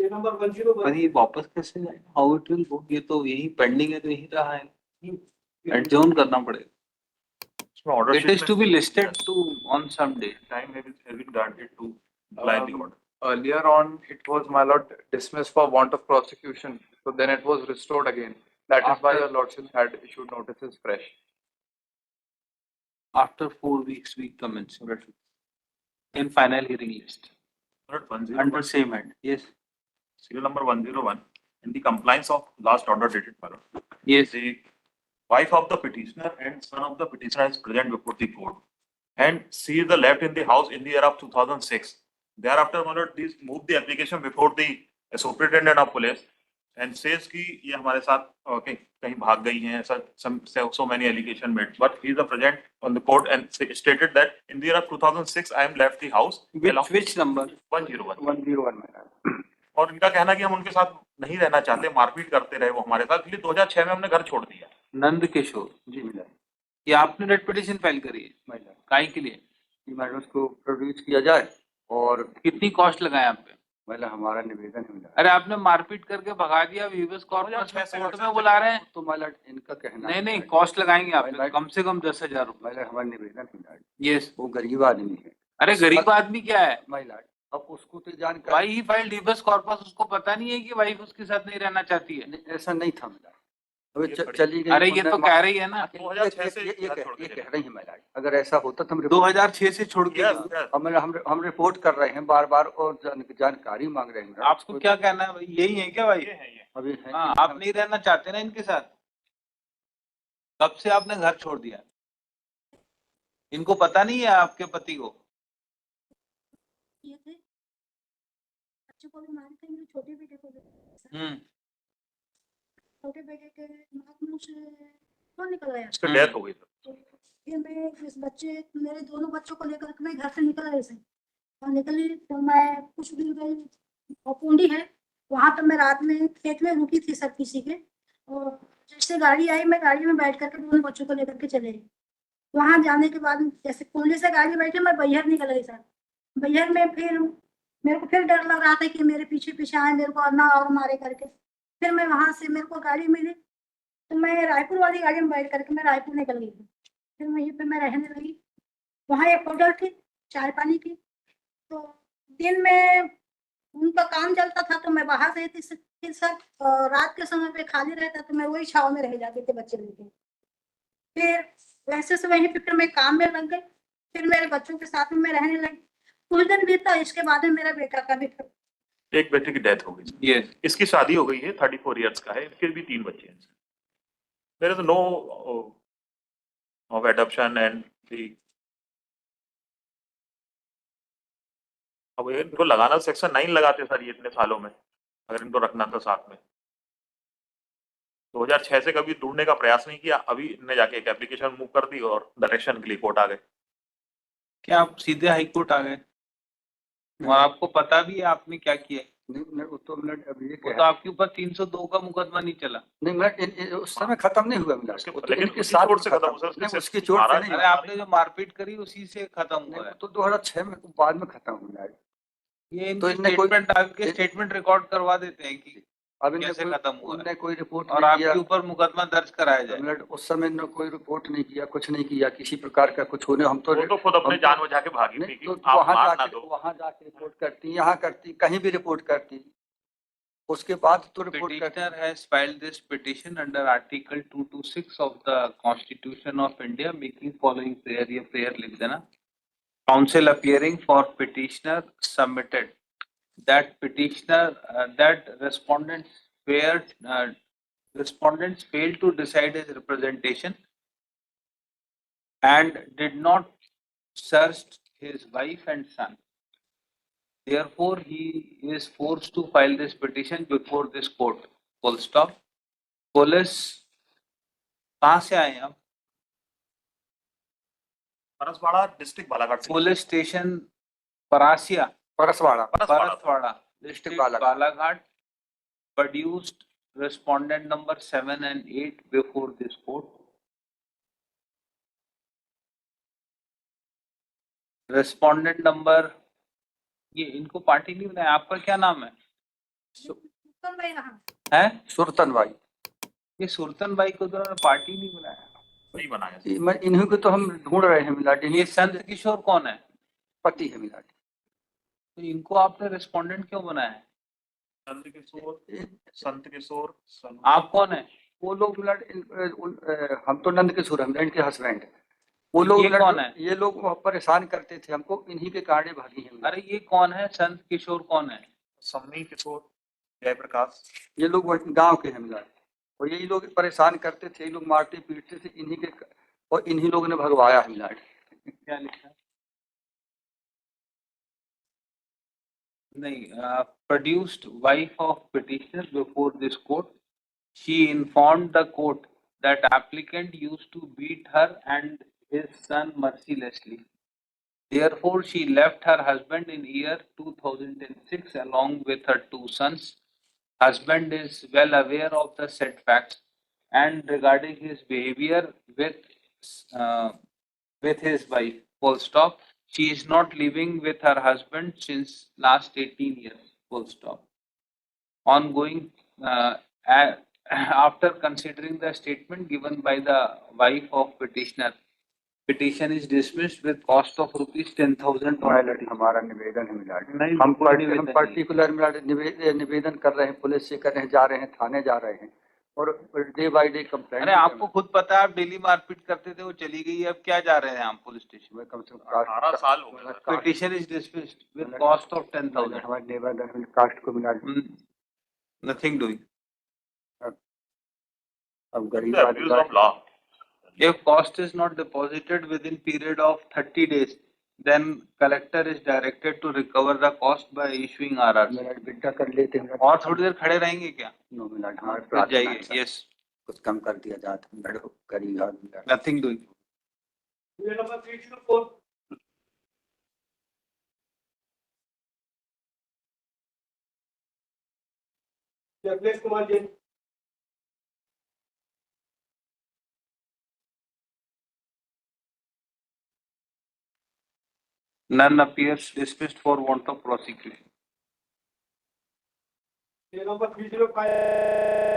पर ये वापस कैसे जाएगा? How it will go? ये तो यही पेंडिंग है, तो यही रहा है, एडजॉर्न करना पड़ेगा. It is to be listed to on some day. Time has been granted to apply the order. Earlier on, it was, my lord, dismissed for want of prosecution. So then it was restored again. That is why your lordship had issued notices fresh. After 4 weeks, we commence in final hearing list. Under same head. Yes. Serial number 101. In the compliance of last order dated, my lord. Yes. The wife of the petitioner and son of the petitioner is present before the court, and she is the left in the house in the year of 2006. Thereafter, my lord, these moved the application before the superintendent of police and says कि ये हमारे साथ कहीं भाग गई हैं, so many allegation made, but he is the present on the court and stated that in the year of 2006 I am left the house. Which number? 101. 101 में. और इनका कहना कि हम उनके साथ नहीं रहना चाहते, मारपीट करते रहे वो हमारे साथ, इसलिए 2006 में हमने घर छोड़ दिया. नंद किशोर जी, ये आपने रेट पिटीशन फाइल करी है काहे के लिए? मैडम उसको प्रोड्यूस किया जाए. और कितनी कॉस्ट लगाए आप पे? मतलब हमारा निवेदन है. अरे आपने मारपीट करके भगा दिया, वीवर्स कॉर्पोरेशन में कोर्ट में बुला रहे हैं. तो मतलब इनका कहना नहीं कॉस्ट लगाएंगे आप कम से कम 10,000 रुपए. मतलब हमारा निवेदन है. यस. वो गरीब आदमी है. अरे गरीब आदमी क्या है? महिला. अब उसको तो जानकारी. Why he filed weavers corpus, उसको पता नहीं है कि वाइफ उसके साथ नहीं रहना चाहती है. ऐसा नहीं था मिला. चली गई. अरे ये तो कह रही है ना 2006 से ये कह रही है महिला. अगर ऐसा होता तो हम 2006 से छोड़ के हम रिपोर्ट कर रहे हैं बार और जानकारी मांग रहे हैं. आपको क्या कहना है? यही है क्या भाई? अभी हाँ, आप नहीं रहना चाहते ना इनके साथ? कब से आपने घर छोड़ दिया? इनको पता नहीं है आपके पति को? ये थे बच्चों को भी मारे थे, मेरे छोटे बेटे को भी. छोटे बेटे के नाक मुंह से कौन निकल गया? उसका डेथ हो गई. फिर मैं इस बच्चे, मेरे दोनों बच्चों को लेकर मैं घर से निकल गई. और निकली तो मैं कुछ दूर गई और कुंडी है वहाँ पे, मैं रात में खेत में रुकी थी सर किसी के. और जैसे गाड़ी आई, मैं गाड़ी में बैठ करके दोनों बच्चों को लेकर के चले गई. वहाँ जाने के बाद जैसे कुंडी से गाड़ी बैठे, मैं बैहर निकल गई सर. बैहर में फिर मेरे को फिर डर लग रहा था कि मेरे पीछे पीछे आए, मेरे को ना और मारे करके. फिर मैं वहाँ से, मेरे को गाड़ी मिली तो मैं रायपुर वाली गाड़ी में बैठ करके मैं रायपुर निकल गई थी. फिर वहीं पे मैं रहने लगी. वहाँ एक होटल थी चाय पानी की, तो दिन में उनका काम चलता था तो मैं बाहर रहती. फिर सर रात के समय पे खाली रहता तो मैं वही छाव में रह जाती थी बच्चे लेके. फिर वैसे से वहीं पे फिर मैं काम में लग गई. फिर मेरे बच्चों के साथ में मैं रहने लगी. कुछ दिन बीता, इसके बाद में मेरा बेटा का भी एक बेटे की डेथ हो गई. yes. इसकी शादी हो गई है, 34 इयर्स का है, फिर भी 3 बच्चे हैं. There is no of adoption and the. अब इनको लगाना सेक्शन 9 लगाते सर, ये इतने सालों में अगर इनको रखना था साथ में. 2006 से कभी ढूंढने का प्रयास नहीं किया. अभी इनने जाके एक एप्लीकेशन मूव कर दी और डायरेक्शन के लिए कोर्ट आ गए. क्या आप सीधे हाई कोर्ट आ गए? और आपको पता भी है आपने क्या किया? तो आपके ऊपर 302 का मुकदमा नहीं चला? नहीं, मैं उस समय खत्म नहीं हुआ मिला. लेकिन किस चोट से खत्म हुआ? उसकी चोट से नहीं. अरे आपने जो मारपीट करी उसी से खत्म हुआ है. तो 2006 में बाद में खत्म हुआ है. ये तो स्टेटमेंट आपके स्टेटमेंट रिकॉर्ड करवा देते हैं कि अभी कैसे खत्म हुआ है. कोई रिपोर्ट और आपके ऊपर मुकदमा दर्ज कराया जाए. उस समय ने कोई रिपोर्ट नहीं किया, कुछ नहीं किया, किसी प्रकार का कुछ होने. हम तो खुद अपने जान बचा के भागी थी कि वहां जाके रिपोर्ट करती, यहाँ करती, कहीं भी रिपोर्ट करती. उसके बाद तो report Petitioner has filed this petition under Article 226 of the Constitution of India, making following prayer. ये prayer लिख देना. Counsel appearing for petitioner submitted that petitioner that respondents failed to decide his representation and did not search his wife and son. Therefore, he is forced to file this petition before this court. Full stop. Police कहाँ से आए आप? Paraswada district Balaghat. Police station Parasia, Paraswada district Balaghat. Produced respondent number 7 and 8 before this court. Respondent number, ये इनको party नहीं बनाया. आपका क्या नाम है? सुल्तान भाई रहा है? सुरतन भाई, ये सुल्तान भाई को तो उन्होंने पार्टी नहीं बनाया। वही बनाया। इन्हीं को तो हम ढूंढ रहे हैं मिलाटी, ये इन्हीं संत किशोर कौन है? पति है मिलाटी। तो इनको आपने रेस्पोंडेंट क्यों बनाया है? संत किशोर आप कौन है? वो लोग हम तो नंद किशोर हम इनके हस्बैंड। वो लोग ये कौन है? ये लोग परेशान करते थे हमको, इन्हीं के कारण भागी है। अरे ये कौन है? संत किशोर कौन है? सम्मी किशोर जयप्रकाश। ये लोग गांव के हैं मिलाटी, और यही लोग परेशान करते थे, यही लोग मारते पीटते थे, इन्हीं के और इन्हीं लोगों ने भगवाया है मिलाटी। क्या लिखा है? नहीं, produced wife of petitioner before this court. She informed the court that applicant used to beat her and his son mercilessly. Therefore, she left her husband in year 2006 along with her two sons. Husband is well aware of the said facts and regarding his behavior uh, with his wife. Full stop. She is not living with her husband since last 18 years. Full stop. Ongoing, after considering the statement given by the wife of petitioner, petition is dismissed with cost of rupees 10,000. हमारा निवेदन है मिलाटी, नहीं, हम कोई निवेदन हम नहीं। Particular मिलाटी निवेदन कर रहे हैं, पुलिस से कर रहे हैं, जा रहे हैं, थाने जा रहे हैं और डे बाय डे कंप्लेंट। अरे आपको खुद पता है, आप डेली मारपीट करते थे, वो चली गई, अब क्या जा रहे हैं आप पुलिस स्टेशन में? कम से कम 18 साल हो गए। Petition is dismissed with cost of 10,000. हमारे निवेदन है कास्ट को मिला। Nothing doing. अब गरीब The abuse of law. If cost is not deposited within period of 30 days, then collector is directed to recover the cost by issuing RRC. मिलाटी बिड्डा कर लेते हैं और थोड़ी देर खड़े रहेंगे क्या? नो मिलाटी हमारे फिर जाइए. Yes, कुछ कम कर दिया जाता है, लड़ो गरीब आदमी। nothing doing. Kumar ji None appears, dismissed for want of prosecution. Number 305